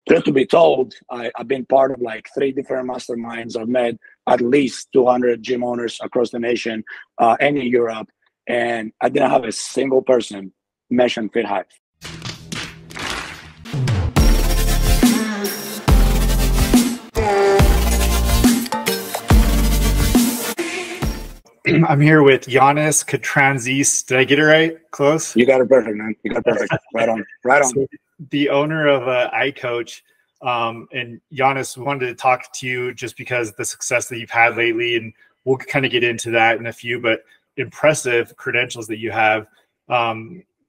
truth to be told, I've been part of like 3 different masterminds. I've met at least 200 gym owners across the nation and in Europe, and I didn't have a single person mention FitHive. I'm here with Ioannis Katrantzis. Did I get it right? Close? You got it perfect, man. You got it perfect. Right on. Right on. So, the owner of I-Koach, and Ioannis, wanted to talk to you just because the success that you've had lately, and we'll kind of get into that in a few, but impressive credentials that you have.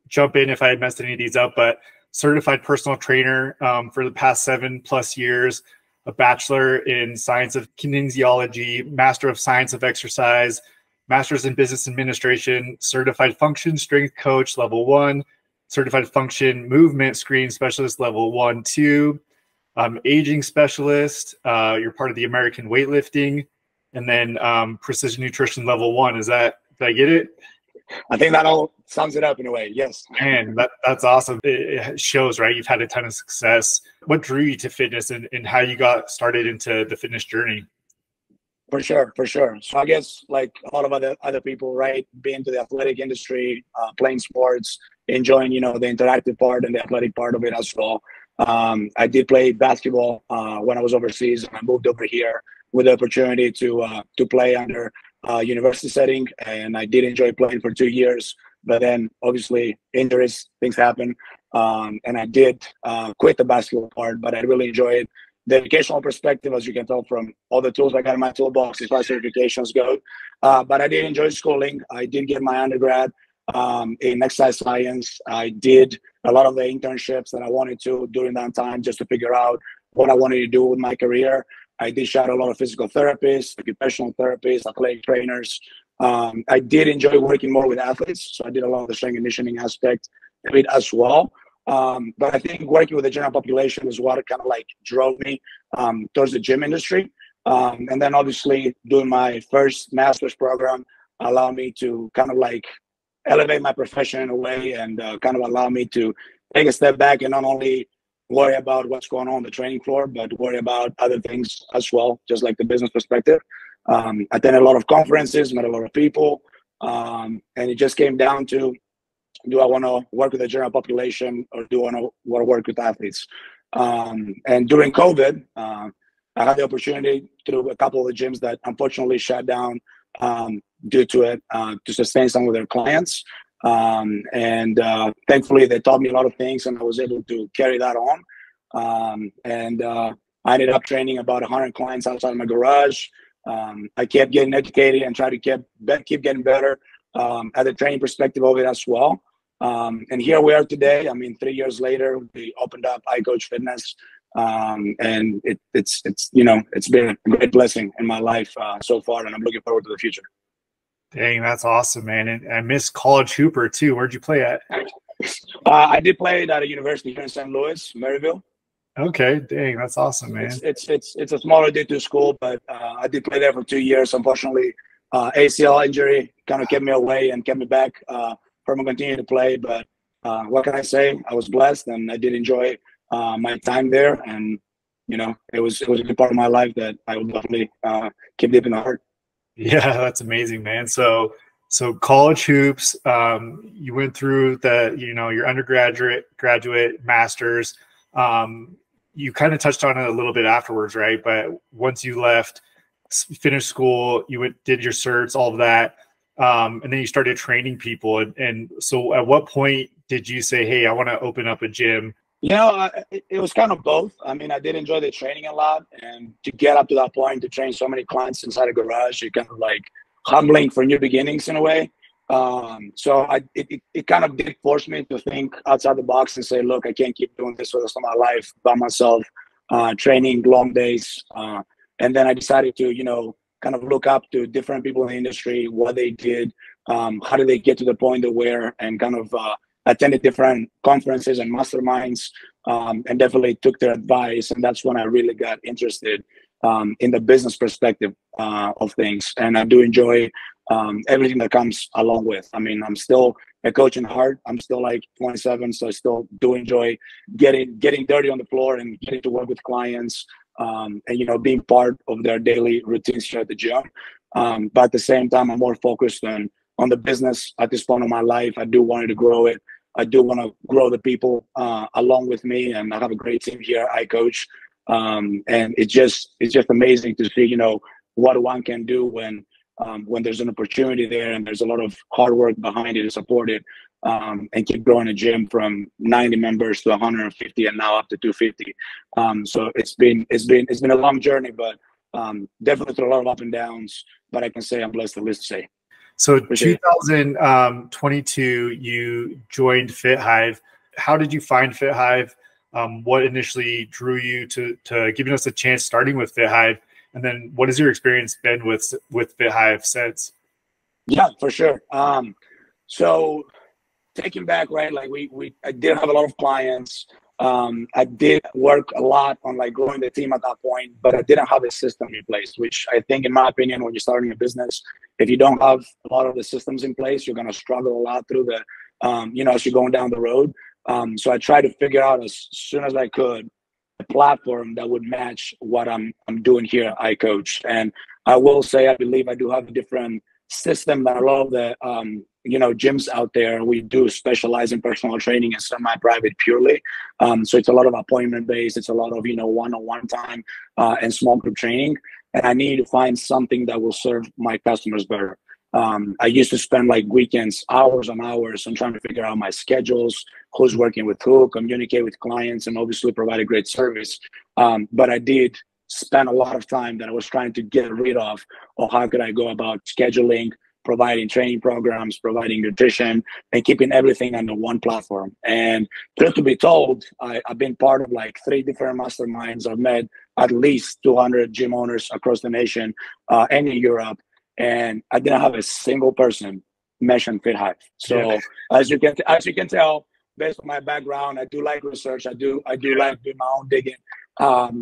Jump in if I had messed any of these up, but certified personal trainer for the past 7+ years, a bachelor in science of kinesiology, master of science of exercise, master's in business administration, certified function strength coach level 1, certified function movement screen specialist level 1, 2, aging specialist. You're part of the American weightlifting, and then precision nutrition level 1. Is that, did I get it? I think that all sums it up in a way. Yes. Man, that's awesome. It shows, right? You've had a ton of success. What drew you to fitness, and how you got started into the fitness journey? For sure, for sure. So I guess like a lot of other people, right, being to the athletic industry, playing sports, enjoying, you know, the interactive part and the athletic part of it as well. I did play basketball when I was overseas, and I moved over here with the opportunity to play under university setting, and I did enjoy playing for 2 years. But then obviously injuries, things happen, and I did quit the basketball part, but I really enjoyed it. The educational perspective, as you can tell from all the tools I got in my toolbox as far as certifications go. But I did enjoy schooling. I did get my undergrad in exercise science. I did a lot of the internships that I wanted to during that time just to figure out what I wanted to do with my career. I did shadow a lot of physical therapists, occupational therapists, athletic trainers. I did enjoy working more with athletes, so I did a lot of the strength and conditioning aspect of it as well. But I think working with the general population is what kind of like drove me towards the gym industry. And then obviously doing my first master's program allowed me to kind of like elevate my profession in a way, and kind of allow me to take a step back and not only worry about what's going on the training floor, but worry about other things as well, just like the business perspective. I attended a lot of conferences, met a lot of people, and it just came down to, do I want to work with the general population, or do I want to work with athletes? And during COVID, I had the opportunity through a couple of the gyms that unfortunately shut down due to it, to sustain some of their clients. And thankfully, they taught me a lot of things, and I was able to carry that on. And I ended up training about 100 clients outside my garage. I kept getting educated and try to keep getting better at the training perspective of it as well. And here we are today. I mean, 3 years later, we opened up I-Koach Fitness, and it's you know, it's been a great blessing in my life so far, and I'm looking forward to the future. Dang, that's awesome, man. And I miss college hooper too. Where'd you play at? I did play at a university here in St. Louis, Maryville. Okay, dang, that's awesome, man. It's a smaller D2 school, but I did play there for 2 years. Unfortunately, ACL injury kind of kept me away and kept me back from continuing to play. But what can I say? I was blessed, and I did enjoy my time there. And you know, it was a good part of my life that I will definitely keep deep in the heart. Yeah, that's amazing, man. So college hoops, you went through the, you know, your undergraduate, graduate, masters. You kind of touched on it a little bit afterwards, right? But once you left, finished school, you did your certs, all of that, and then you started training people. And so, at what point did you say, "Hey, I want to open up a gym"? You know, it was kind of both. I mean, I did enjoy the training a lot, and to get up to that point to train so many clients inside a garage, it kind of like humbling for new beginnings in a way. So it kind of did force me to think outside the box and say, look, I can't keep doing this for the rest of my life by myself, training long days. And then I decided to, you know, kind of look up to different people in the industry, what they did, how did they get to the point of where, and kind of attended different conferences and masterminds, and definitely took their advice. And that's when I really got interested in the business perspective of things. And I do enjoy everything that comes along with. I mean, I'm still a coach in heart. I'm still like 27, so I still do enjoy getting dirty on the floor and getting to work with clients, and being part of their daily routines here at the gym. But at the same time, I'm more focused on the business at this point of my life. I do want to grow it. I do want to grow the people along with me, and I have a great team here, I-Koach, and it's just amazing to see what one can do when there's an opportunity there and there's a lot of hard work behind it to support it, and keep growing a gym from 90 members to 150 and now up to 250. So it's been a long journey, but definitely through a lot of up and downs. But I can say I'm blessed, at least to say. So 2022, you joined FitHive. How did you find FitHive? What initially drew you to giving us a chance starting with FitHive? And then what has your experience been with FitHive since? Yeah, for sure. So taking back, right, like I did have a lot of clients. I did work a lot on like growing the team at that point, but I didn't have a system in place, which I think, in my opinion, when you're starting a business, if you don't have a lot of the systems in place, you're going to struggle a lot through the, as you're going down the road. So I tried to figure out as soon as I could a platform that would match what I'm doing here at I-Koach. And I will say, I believe I do have a different system than a lot of the, gyms out there. We do specialize in personal training and semi-private purely. So it's a lot of appointment based. It's a lot of, one-on-one time and small group training. And I need to find something that will serve my customers better. I used to spend like weekends, hours on hours on trying to figure out my schedules, who's working with who, communicate with clients, and obviously provide a great service. But I did spend a lot of time that I was trying to get rid of how could I go about scheduling, providing training programs, providing nutrition, and keeping everything under one platform. And truth to be told, I've been part of like 3 different masterminds. I've met at least 200 gym owners across the nation and in Europe. And I didn't have a single person mention FitHive. So as you can tell, based on my background, I do like research. I do like doing my own digging.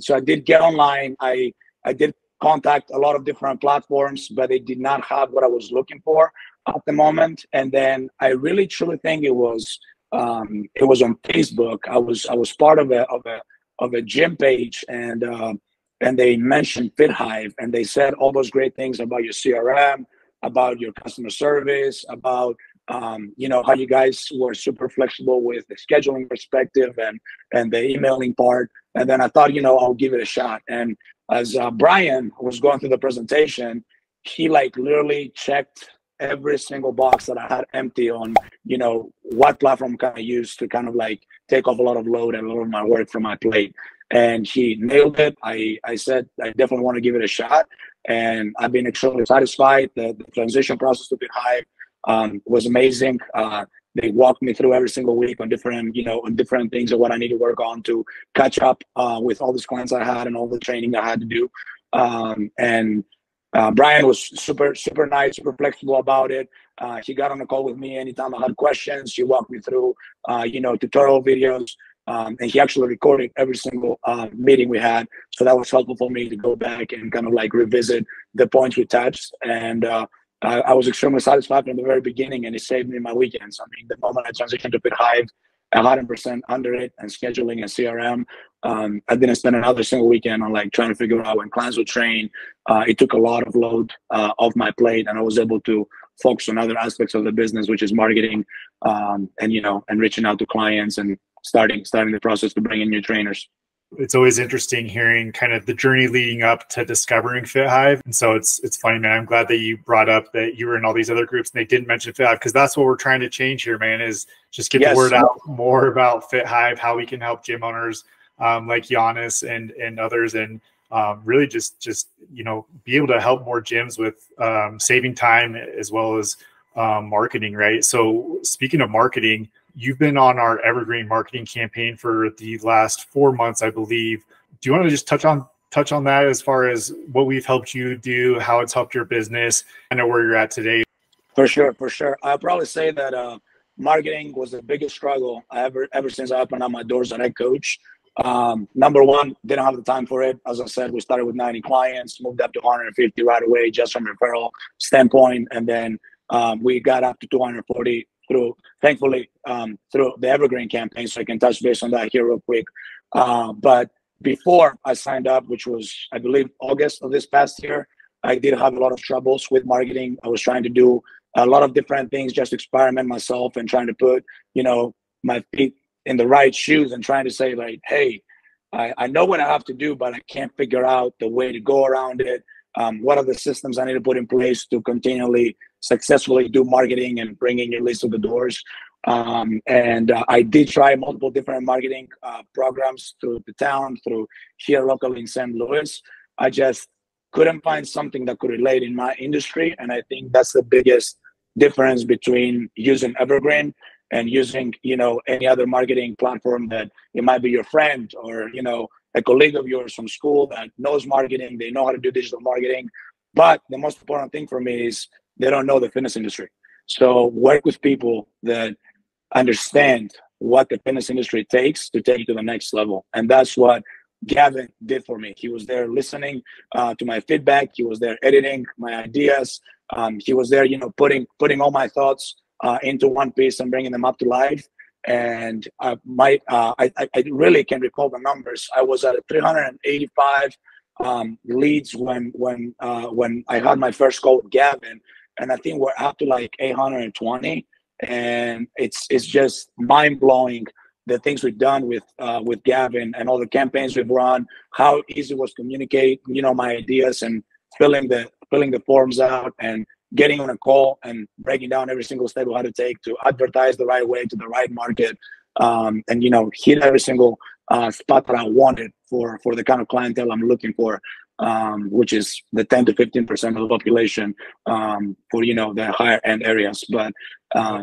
So I did get online. I did contact a lot of different platforms, but they did not have what I was looking for at the moment. And then I really truly think it was on Facebook. I was part of a gym page, and they mentioned FitHive, and they said all those great things about your CRM, about your customer service, about how you guys were super flexible with the scheduling perspective and the emailing part. And then I thought, I'll give it a shot. And as Brian was going through the presentation, he like literally checked every single box that I had empty on, what platform can I use to kind of like take off a lot of load and a lot of my work from my plate. And he nailed it. I said, I definitely want to give it a shot. And I've been extremely satisfied. The transition process to FitHive was amazing. They walked me through every single week on different things of what I need to work on to catch up with all these clients I had and all the training I had to do. And Brian was super, super nice, super flexible about it. He got on a call with me anytime I had questions. He walked me through, tutorial videos. And he actually recorded every single meeting we had. So that was helpful for me to go back and kind of like revisit the points we touched. And I was extremely satisfied from the very beginning, and it saved me my weekends. I mean, the moment I transitioned to FitHive, 100% under it and scheduling and CRM. I didn't spend another single weekend on like trying to figure out when clients would train. It took a lot of load off my plate, and I was able to focus on other aspects of the business, which is marketing, and reaching out to clients and starting the process to bring in new trainers. It's always interesting hearing kind of the journey leading up to discovering FitHive. And so it's funny, man. I'm glad that you brought up that you were in all these other groups and they didn't mention FitHive, because that's what we're trying to change here, man, is just get the word out more about FitHive, how we can help gym owners like Ioannis and others, and really just be able to help more gyms with saving time as well as marketing, right? So speaking of marketing, you've been on our evergreen marketing campaign for the last 4 months, I believe. Do you want to just touch on that as far as what we've helped you do, how it's helped your business? I know where you're at today. For sure. I'll probably say that marketing was the biggest struggle ever since I opened up my doors at I-Koach. Number one, didn't have the time for it. As I said, we started with 90 clients, moved up to 150 right away just from referral standpoint. And then we got up to 240 through, thankfully, through the Evergreen campaign. So I can touch base on that here real quick. But before I signed up, which was, I believe, August of this past year, I did have a lot of troubles with marketing. I was trying to do a lot of different things, just to experiment myself and trying to put, my feet in the right shoes and trying to say like, hey, I know what I have to do, but I can't figure out the way to go around it. What are the systems I need to put in place to continually successfully do marketing and bring in your list of the doors? I did try multiple different marketing programs through the town, through here locally in St. Louis. I just couldn't find something that could relate in my industry. And I think that's the biggest difference between using Evergreen and using, any other marketing platform that it might be your friend or, a colleague of yours from school that knows marketing. They know how to do digital marketing. But the most important thing for me is they don't know the fitness industry. So work with people that understand what the fitness industry takes to take it to the next level. And that's what Gavin did for me. He was there listening to my feedback. He was there editing my ideas. He was there, putting all my thoughts into one piece and bringing them up to life. And I really can recall the numbers. I was at 385 leads when I had my first call with Gavin, and I think we're up to like 820. And it's just mind blowing the things we've done with Gavin and all the campaigns we've run. How easy it was to communicate, my ideas and filling the forms out and getting on a call and breaking down every single step we had to take to advertise the right way to the right market, and hit every single spot that I wanted for the kind of clientele I'm looking for, which is the 10 to 15% of the population, for the higher end areas. But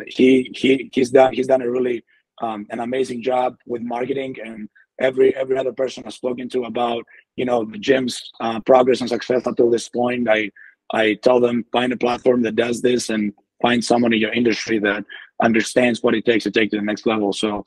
he's done a really an amazing job with marketing, and every other person I've spoken to about the gym's progress and success up to this point, I tell them, find a platform that does this and find someone in your industry that understands what it takes to take to the next level. So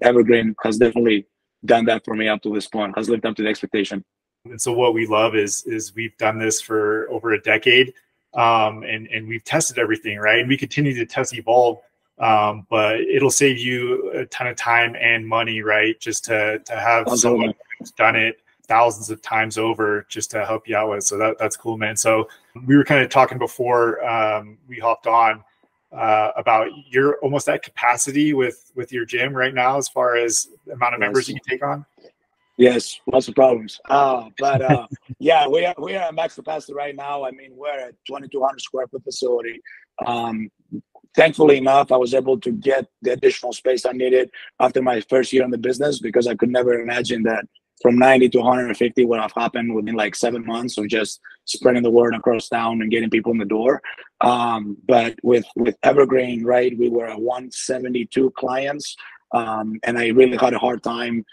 Evergreen has definitely done that for me up to this point, has lived up to the expectation. And so what we love is we've done this for over a decade, and we've tested everything, right? And we continue to test, evolve, but it'll save you a ton of time and money, right? Just to have someone who's done it thousands of times over just to help you out with. So that's cool, man. So we were kind of talking before we hopped on about you're almost at capacity with your gym right now as far as the amount of members you can take on. Yes, lots of problems. Yeah, we are at max capacity right now. I mean, we're at 2,200 square foot facility. Thankfully enough, I was able to get the additional space I needed after my first year in the business, because I could never imagine that from 90 to 150 would have happened within like 7 months of just spreading the word across town and getting people in the door. But with Evergreen, right, we were at 172 clients, and I really had a hard time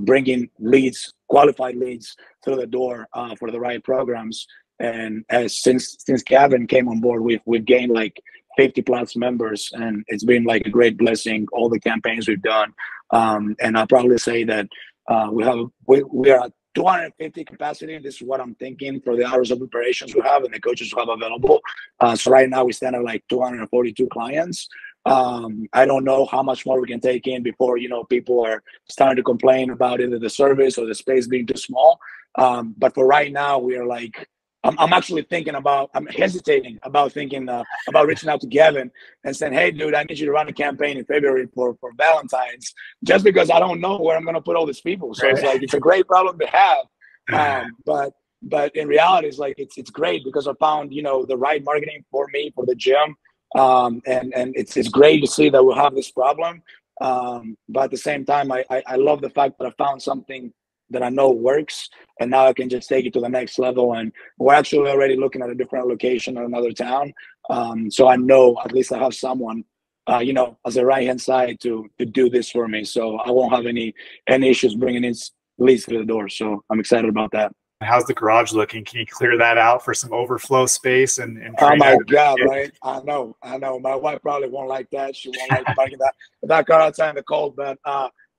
bringing leads, qualified leads through the door for the right programs. And since Gavin came on board, we've gained like 50 plus members, and it's been like a great blessing, all the campaigns we've done. And I'll probably say that we are at 250 capacity. This is what I'm thinking for the hours of operations we have and the coaches we have available. So right now we stand at like 242 clients. I don't know how much more we can take in before, people are starting to complain about either the service or the space being too small. But for right now, we are like, I'm actually I'm hesitating about about reaching out to Gavin and saying, hey, dude, I need you to run a campaign in February for Valentine's, just because I don't know where I'm going to put all these people. So it's like, it's a great problem to have. But in reality, it's like, it's great because I found, the right marketing for me, for the gym. And it's great to see that we have this problem. But at the same time, I love the fact that I found something that I know works, and now I can just take it to the next level. And we're actually already looking at a different location in another town. So I know at least I have someone, as a right-hand side to do this for me. So I won't have any issues bringing in leads through the door. So I'm excited about that. How's the garage looking? Can you clear that out for some overflow space and oh my God, right? I know. My wife probably won't like that. She won't like parking that car outside in the cold, but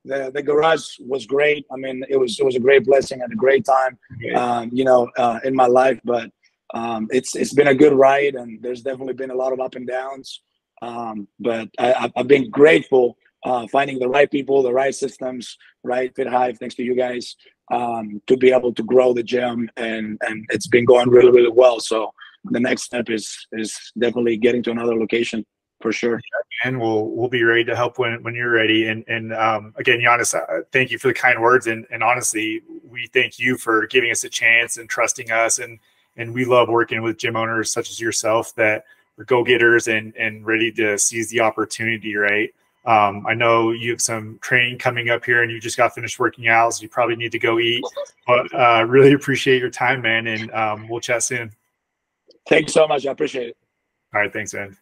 the garage was great. I mean, it was a great blessing and a great time, in my life. But it's been a good ride, and there's definitely been a lot of up and downs. But I've been grateful finding the right people, the right systems, right FitHive, thanks to you guys, to be able to grow the gym, and it's been going really, really well. So the next step is definitely getting to another location for sure. And we'll be ready to help when you're ready. And again, Ioannis, thank you for the kind words. And honestly, we thank you for giving us a chance and trusting us. And we love working with gym owners such as yourself that are go-getters and ready to seize the opportunity, right? I know you have some training coming up here and you just got finished working out, so you probably need to go eat. But really appreciate your time, man. And we'll chat soon. Thank you so much. I appreciate it. All right. Thanks, man.